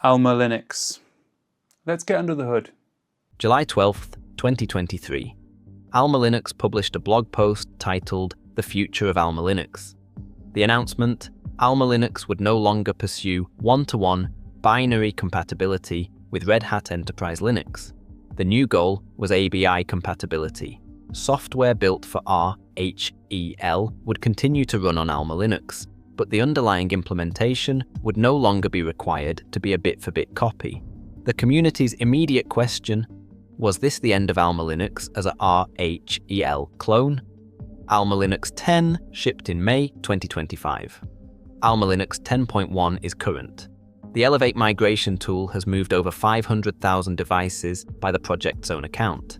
Alma Linux. Let's get under the hood. July 12th, 2023. Alma Linux published a blog post titled The Future of Alma Linux. The announcement: Alma Linux would no longer pursue one-to-one binary compatibility with Red Hat Enterprise Linux. The new goal was ABI-compatibility. Software built for RHEL would continue to run on Alma Linux, but the underlying implementation would no longer be required to be a bit-for-bit copy. The community's immediate question: was this the end of Alma Linux as a RHEL clone? Alma Linux 10 shipped in May 2025. Alma Linux 10.1 is current. The Elevate migration tool has moved over 500,000 devices by the project's own account.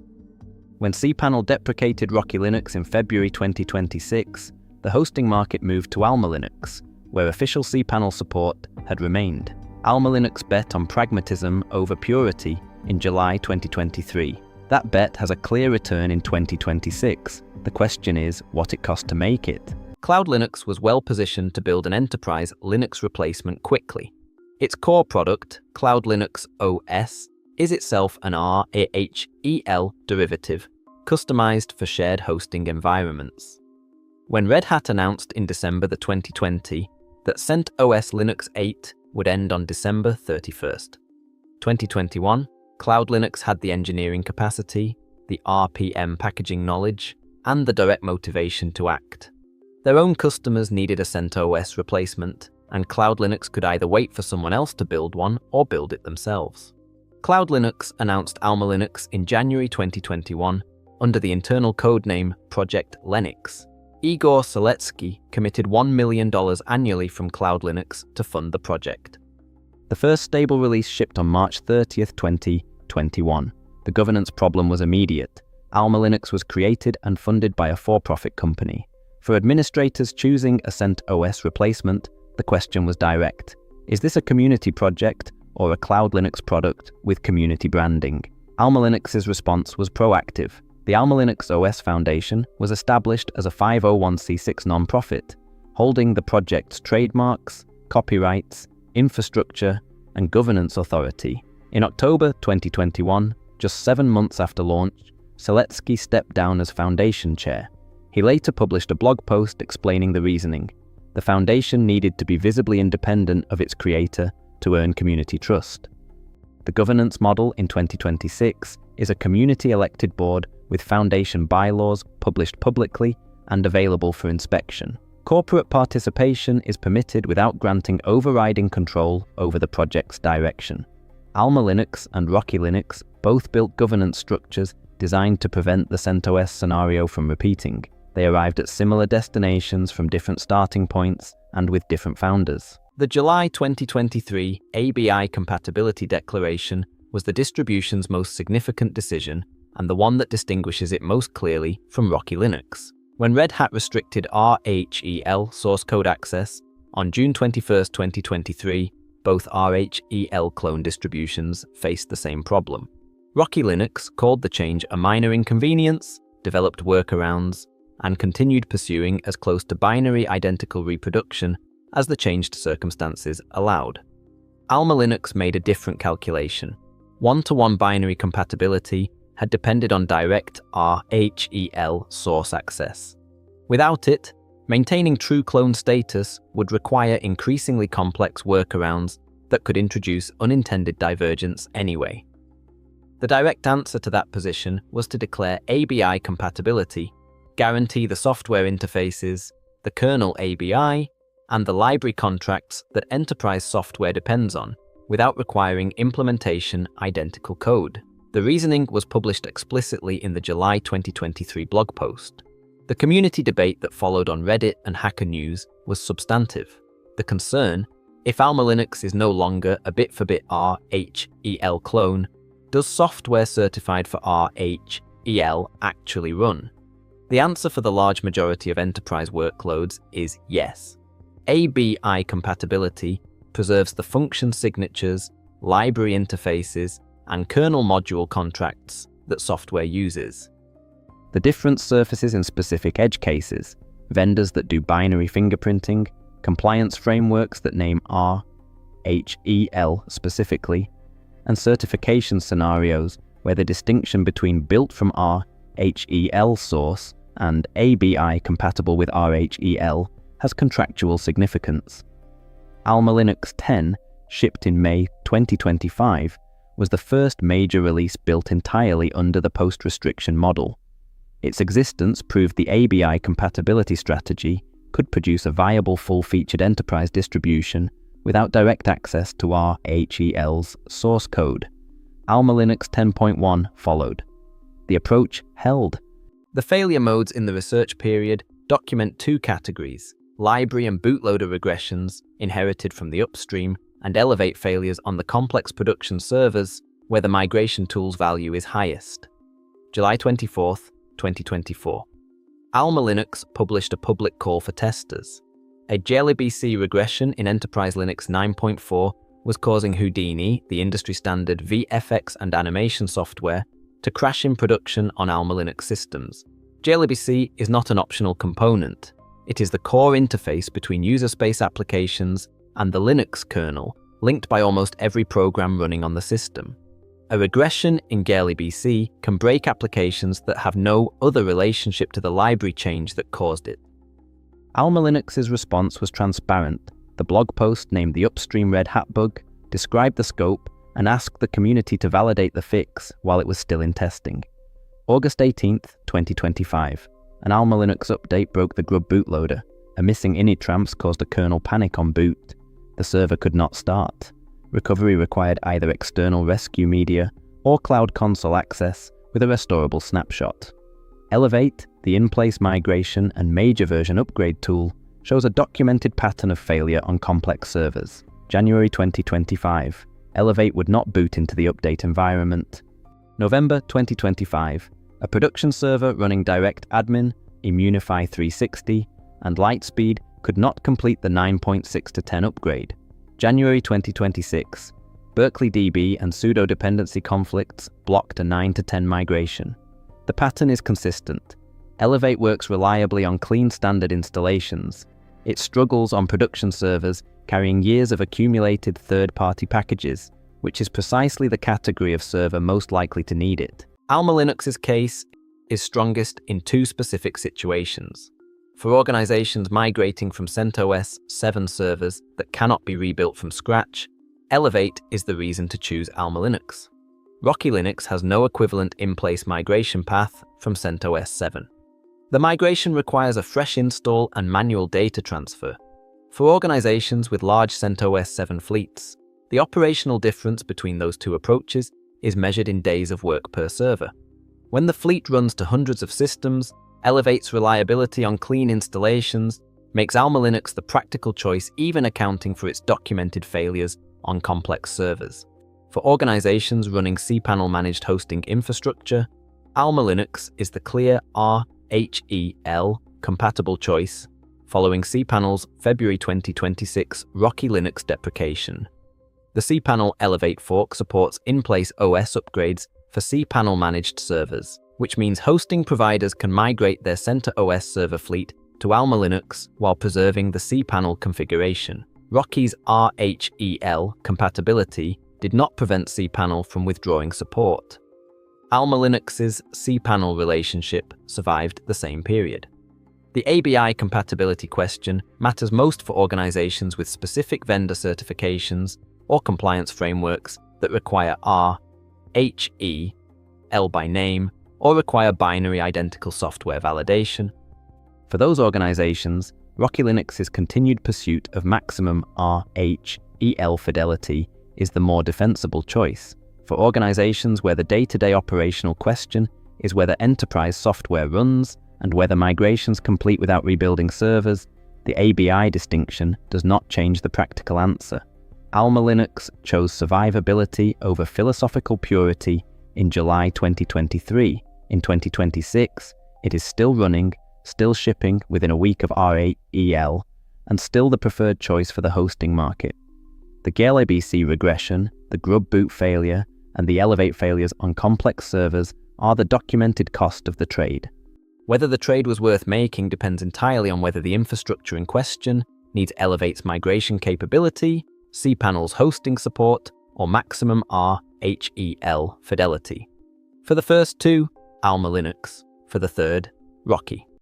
When cPanel deprecated Rocky Linux in February 2026, the hosting market moved to Alma Linux, where official cPanel support had remained. Alma Linux bet on pragmatism over purity in July 2023. That bet has a clear return in 2026. The question is what it cost to make it. Cloud Linux was well positioned to build an enterprise Linux replacement quickly. Its core product, Cloud Linux OS, is itself an RHEL derivative, customized for shared hosting environments. When Red Hat announced in December 2020 that CentOS Linux 8 would end on December 31st, 2021, Cloud Linux had the engineering capacity, the RPM packaging knowledge, and the direct motivation to act. Their own customers needed a CentOS replacement, and Cloud Linux could either wait for someone else to build one or build it themselves. Cloud Linux announced Alma Linux in January 2021 under the internal codename Project Lenix. Igor Seletsky committed $1 million annually from Cloud Linux to fund the project. The first stable release shipped on March 30th, 2021. The governance problem was immediate. Alma Linux was created and funded by a for-profit company. For administrators choosing a CentOS replacement, the question was direct. Is this a community project or a Cloud Linux product with community branding? Alma Linux's response was proactive. The Alma Linux OS Foundation was established as a 501c6 nonprofit, holding the project's trademarks, copyrights, infrastructure, and governance authority. In October 2021, just 7 months after launch, Seletsky stepped down as foundation chair. He later published a blog post explaining the reasoning. The foundation needed to be visibly independent of its creator to earn community trust. The governance model in 2026 is a community-elected board with foundation bylaws published publicly and available for inspection. Corporate participation is permitted without granting overriding control over the project's direction. Alma Linux and Rocky Linux both built governance structures designed to prevent the CentOS scenario from repeating. They arrived at similar destinations from different starting points and with different founders. The July 2023 ABI-compatibility declaration was the distribution's most significant decision and the one that distinguishes it most clearly from Rocky Linux. When Red Hat restricted RHEL source code access on June 21, 2023, both RHEL clone distributions faced the same problem. Rocky Linux called the change a minor inconvenience, developed workarounds, and continued pursuing as close to binary identical reproduction as the changed circumstances allowed. Alma Linux made a different calculation. One-to-one binary compatibility had depended on direct RHEL source access. Without it, maintaining true clone status would require increasingly complex workarounds that could introduce unintended divergence anyway. The direct answer to that position was to declare ABI compatibility, guarantee the software interfaces, the kernel ABI, and the library contracts that enterprise software depends on, without requiring implementation identical code. The reasoning was published explicitly in the July 2023 blog post. The community debate that followed on Reddit and Hacker News was substantive. The concern: if Alma Linux is no longer a bit-for-bit RHEL clone, does software certified for RHEL actually run? The answer for the large majority of enterprise workloads is yes. ABI compatibility preserves the function signatures, library interfaces, and kernel module contracts that software uses. The difference surfaces in specific edge cases: vendors that do binary fingerprinting, compliance frameworks that name R, RHEL specifically, and certification scenarios where the distinction between built from RHEL source and ABI-compatible with RHEL has contractual significance. AlmaLinux 10, shipped in May 2025, was the first major release built entirely under the post-restriction model. Its existence proved the ABI compatibility strategy could produce a viable full-featured enterprise distribution without direct access to RHEL's source code. AlmaLinux 10.1 followed. The approach held. The failure modes in the research period document two categories: library and bootloader regressions inherited from the upstream, and elevate failures on the complex production servers where the migration tool's value is highest. July 24, 2024. Alma Linux published a public call for testers. A GIBC regression in Enterprise Linux 9.4 was causing Houdini, the industry standard VFX and animation software, to crash in production on Alma Linux systems. GIBC is not an optional component. It is the core interface between user space applications and the Linux kernel, linked by almost every program running on the system. A regression in GIBC can break applications that have no other relationship to the library change that caused it. Alma Linux's response was transparent. The blog post named the upstream Red Hat bug, described the scope, and asked the community to validate the fix while it was still in testing. August 18, 2025, an Alma Linux update broke the grub bootloader. A missing init ramps caused a kernel panic on boot. The server could not start. Recovery required either external rescue media or Cloud Console access with a restorable snapshot. Elevate, the in-place migration and major version upgrade tool, shows a documented pattern of failure on complex servers. January 2025. Elevate would not boot into the update environment. November 2025. A production server running Direct Admin, Immunify 360, and LiteSpeed could not complete the 9.6 to 10 upgrade. January 2026. Berkeley DB and pseudo-dependency conflicts blocked a 9 to 10 migration. The pattern is consistent. Elevate works reliably on clean standard installations. It struggles on production servers carrying years of accumulated third-party packages, which is precisely the category of server most likely to need it. Alma Linux's case is strongest in two specific situations. For organizations migrating from CentOS 7 servers that cannot be rebuilt from scratch, Elevate is the reason to choose Alma Linux. Rocky Linux has no equivalent in-place migration path from CentOS 7. The migration requires a fresh install and manual data transfer. For organizations with large CentOS 7 fleets, the operational difference between those two approaches is measured in days of work per server. When the fleet runs to hundreds of systems, Elevate's reliability on clean installations makes Alma Linux the practical choice, even accounting for its documented failures on complex servers. For organizations running cPanel managed hosting infrastructure, Alma Linux is the clear RHEL compatible choice, following cPanel's February 2026 Rocky Linux deprecation. The cPanel Elevate fork supports in-place OS upgrades for cPanel managed servers, which means hosting providers can migrate their CentOS server fleet to Alma Linux while preserving the cPanel configuration. Rocky's RHEL compatibility did not prevent cPanel from withdrawing support. Alma Linux's cPanel relationship survived the same period. The ABI compatibility question matters most for organizations with specific vendor certifications or compliance frameworks that require RHEL by name or require binary identical software validation. For those organizations, Rocky Linux's continued pursuit of maximum RHEL fidelity is the more defensible choice. For organizations where the day-to-day operational question is whether enterprise software runs and whether migrations complete without rebuilding servers, the ABI distinction does not change the practical answer. Alma Linux chose survivability over philosophical purity in July 2023. In 2026, it is still running, still shipping within a week of RHEL, and still the preferred choice for the hosting market. The GIBC regression, the grub boot failure, and the Elevate failures on complex servers are the documented cost of the trade. Whether the trade was worth making depends entirely on whether the infrastructure in question needs Elevate's migration capability, cPanel's hosting support, or maximum RHEL fidelity. For the first two, AlmaLinux. For the third, Rocky.